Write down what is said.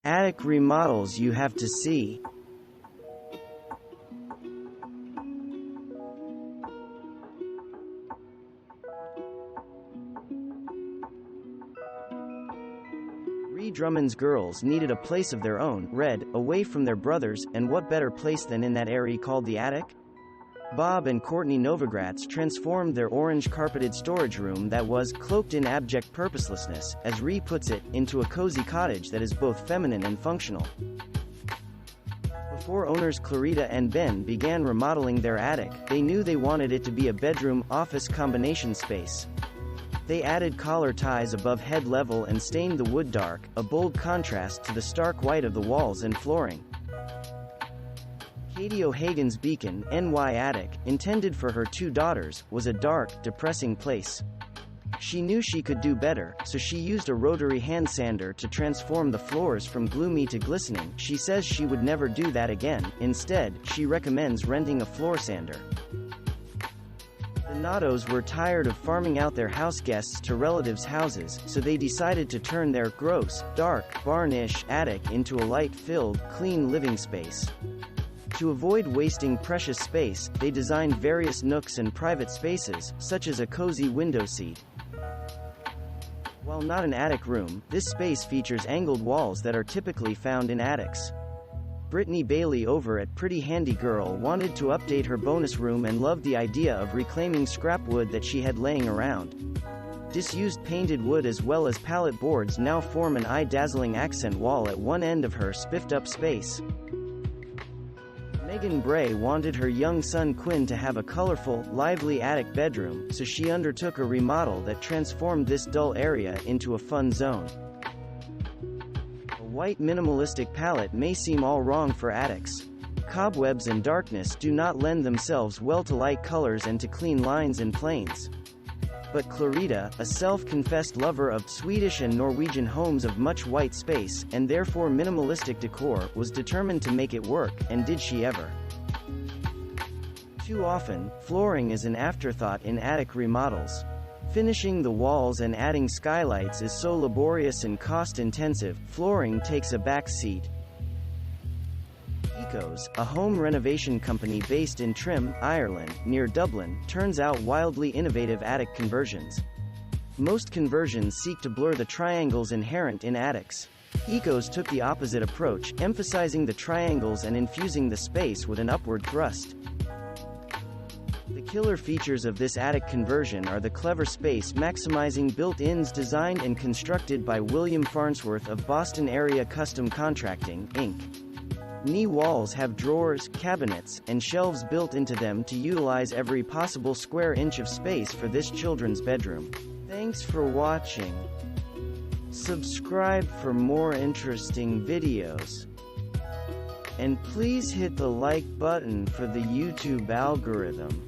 Attic remodels you have to see. Drummond's girls needed a place of their own, away from their brothers, and what better place than in that area called the attic? Bob and Courtney Novogratz transformed their orange-carpeted storage room that was cloaked in abject purposelessness, as Ree puts it, into a cozy cottage that is both feminine and functional. Before owners Clarita and Ben began remodeling their attic, they knew they wanted it to be a bedroom-office combination space. They added collar ties above head level and stained the wood dark, a bold contrast to the stark white of the walls and flooring. Katie O'Hagan's Beacon, NY attic, intended for her two daughters, was a dark, depressing place. She knew she could do better, so she used a rotary hand sander to transform the floors from gloomy to glistening. She says she would never do that again. Instead, she recommends renting a floor sander. The Natos were tired of farming out their house guests to relatives' houses, so they decided to turn their gross, dark, barn-ish attic into a light-filled, clean living space. To avoid wasting precious space, they designed various nooks and private spaces, such as a cozy window seat. While not an attic room, this space features angled walls that are typically found in attics. Brittany Bailey over at Pretty Handy Girl wanted to update her bonus room and loved the idea of reclaiming scrap wood that she had laying around. Disused painted wood as well as pallet boards now form an eye-dazzling accent wall at one end of her spiffed-up space. Megan Bray wanted her young son Quinn to have a colorful, lively attic bedroom, so she undertook a remodel that transformed this dull area into a fun zone. A white minimalistic palette may seem all wrong for attics. Cobwebs and darkness do not lend themselves well to light colors and to clean lines and planes. But Clarita, a self-confessed lover of Swedish and Norwegian homes of much white space, and therefore minimalistic decor, was determined to make it work, and did she ever. Too often, flooring is an afterthought in attic remodels. Finishing the walls and adding skylights is so laborious and cost-intensive, flooring takes a back seat. Ecos, a home renovation company based in Trim, Ireland, near Dublin, turns out wildly innovative attic conversions. Most conversions seek to blur the triangles inherent in attics. Ecos took the opposite approach, emphasizing the triangles and infusing the space with an upward thrust. The killer features of this attic conversion are the clever space-maximizing built-ins designed and constructed by William Farnsworth of Boston Area Custom Contracting, Inc. Knee walls have drawers, cabinets, and shelves built into them to utilize every possible square inch of space for this children's bedroom. Thanks for watching. Subscribe for more interesting videos. And please hit the like button for the YouTube algorithm.